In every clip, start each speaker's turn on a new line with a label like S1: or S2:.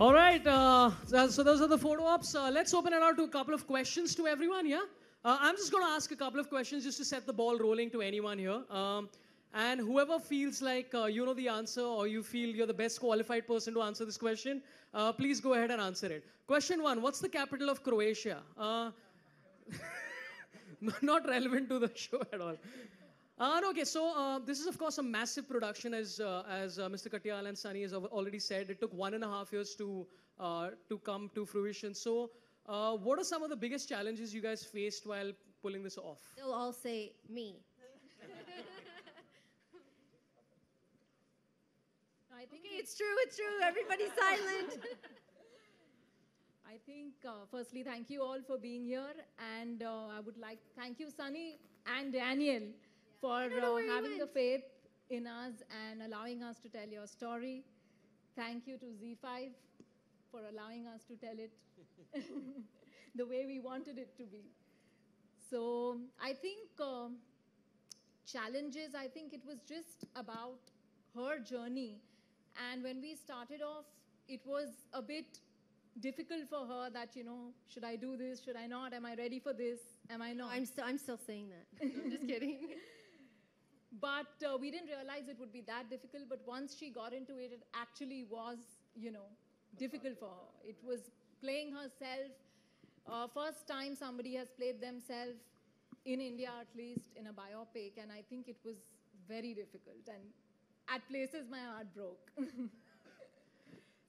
S1: All right, so those are the photo ops. Let's open it out to a couple of questions to everyone, yeah? I'm just going to ask a couple of questions just to set the ball rolling to anyone here. And whoever feels like you know the answer or you feel you're the best qualified person to answer this question, please go ahead and answer it. Question one, what's the capital of Croatia? Not relevant to the show at all. No, okay, so this is of course a massive production, as Mr. Katyal and Sunny has already said. It took 1.5 years to come to fruition. So, what are some of the biggest challenges you guys faced while pulling this off?
S2: They'll all say me.
S3: I think
S2: Okay, it's true, it's true. Everybody's silent.
S3: I think firstly, thank you all for being here, and I would like thank you, Sunny and Daniel, for
S2: don't know where you
S3: having the
S2: went.
S3: faith in us and allowing us to tell your story. Thank you to Z5 for allowing us to tell it the way we wanted it to be. So I think challenges, I think it was just about her journey. And when we started off, it was a bit difficult for her that, you know, should I do this? Should I not? Am I ready for this? Am I not?
S2: I'm still saying that. I'm just kidding.
S3: But we didn't realize it would be that difficult. But once she got into it, it actually was, you know, difficult for her. It was playing herself. First time somebody has played themselves, in India at least, in a biopic. And I think it was very difficult. And at places, my heart broke.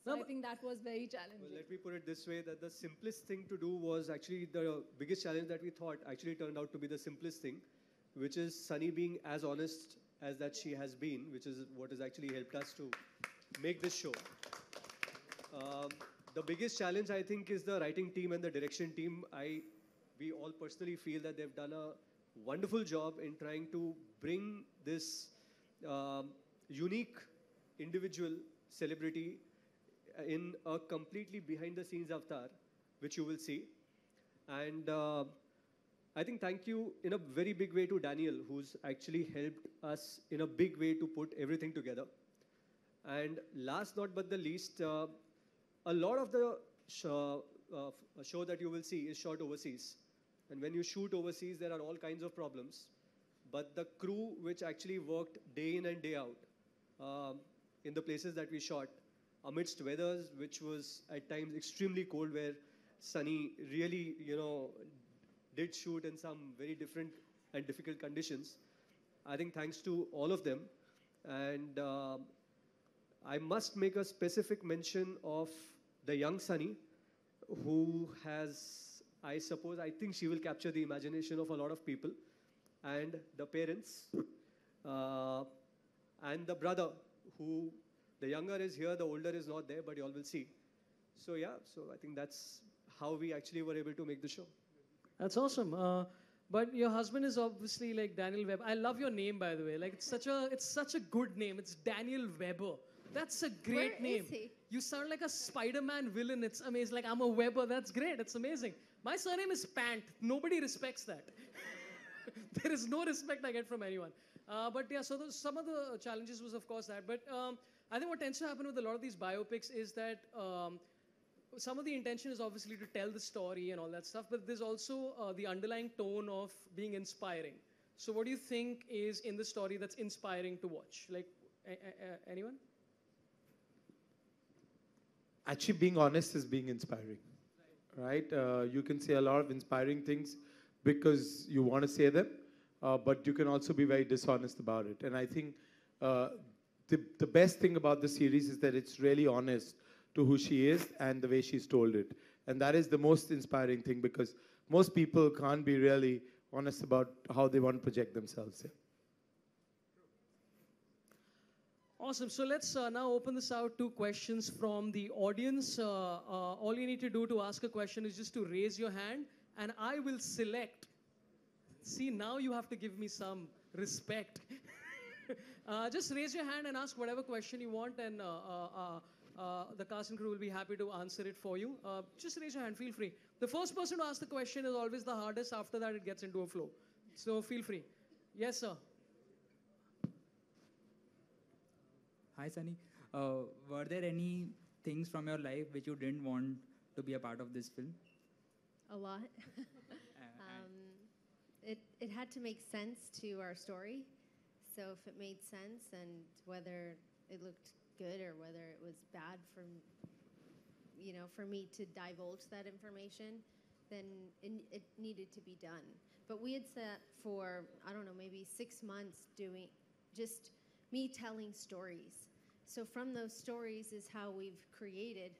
S3: So I think that was very challenging.
S4: Well, let me put it this way, that the simplest thing to do was actually the biggest challenge that we thought actually turned out to be the simplest thing, which is Sunny being as honest as that she has been, which is what has actually helped us to make this show. The biggest challenge, I think, is the writing team and the direction team. We all personally feel that they've done a wonderful job in trying to bring this unique individual celebrity in a completely behind-the-scenes avatar, which you will see. And I think thank you in a very big way to Daniel, who's actually helped us in a big way to put everything together. And last not but the least, a lot of the show that you will see is shot overseas. And when you shoot overseas, there are all kinds of problems. But the crew, which actually worked day in and day out in the places that we shot, amidst weathers which was at times extremely cold, where Sunny really, you know, did shoot in some very different and difficult conditions. I think thanks to all of them. And I must make a specific mention of the young Sunny, who has, I think she will capture the imagination of a lot of people, and the parents, and the brother, who the younger is here, the older is not there, but you all will see. So yeah, so I think that's how we actually were able to make the show.
S1: That's awesome. But your husband is obviously like Daniel Webber. I love your name, by the way. Like it's such a good name. It's Daniel Webber. That's a great
S2: Where
S1: name.
S2: is he?
S1: You sound like a Spider-Man villain. It's amazing. Like I'm a Webber. That's great. It's amazing. My surname is Pant. Nobody respects that. There is no respect I get from anyone. But yeah, so some of the challenges was of course that. But I think what tends to happen with a lot of these biopics is that some of the intention is obviously to tell the story and all that stuff, but there's also the underlying tone of being inspiring. So what do you think is in the story that's inspiring to watch? Like, anyone?
S5: Actually, being honest is being inspiring, right? You can say a lot of inspiring things because you want to say them, but you can also be very dishonest about it. And I think the best thing about the series is that it's really honest to who she is and the way she's told it. And that is the most inspiring thing, because most people can't be really honest about how they want to project themselves. Yeah.
S1: Awesome. So let's now open this out to questions from the audience. All you need to do to ask a question is just to raise your hand, and I will select. See, now you have to give me some respect. Just raise your hand and ask whatever question you want, and the cast and crew will be happy to answer it for you. Just raise your hand, feel free. The first person to ask the question is always the hardest. After that, it gets into a flow. So feel free. Yes, sir.
S6: Hi, Sunny. Were there any things from your life which you didn't want to be a part of this film?
S2: A lot. It had to make sense to our story. So if it made sense and whether it looked good or whether it was bad for me to divulge that information, then it needed to be done. But we had sat for, I don't know, maybe 6 months doing just me telling stories. So from those stories is how we've created,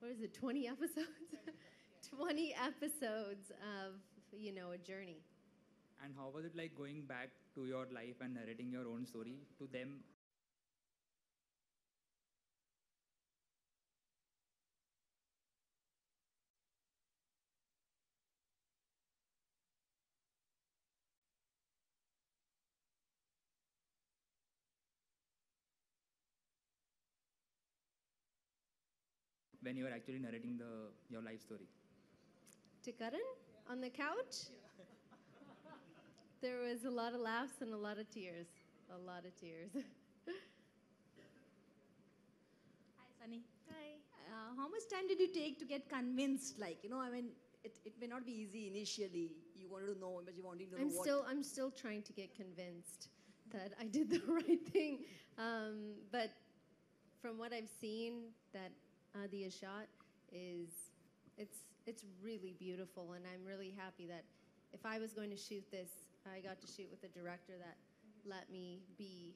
S2: 20 episodes? 20 episodes of, a journey.
S6: And how was it like going back to your life and narrating your own story to them? When you were actually narrating your life story?
S2: To Karan on the couch. There was a lot of laughs and a lot of tears. A lot of tears.
S7: Hi, Sunny.
S2: Hi.
S7: How much time did you take to get convinced? It may not be easy initially. You wanted to know, but you wanted to know what.
S2: I'm still trying to get convinced that I did the right thing. But from what I've seen, that Adia shot it's really beautiful, and I'm really happy that if I was going to shoot this, I got to shoot with a director that let me be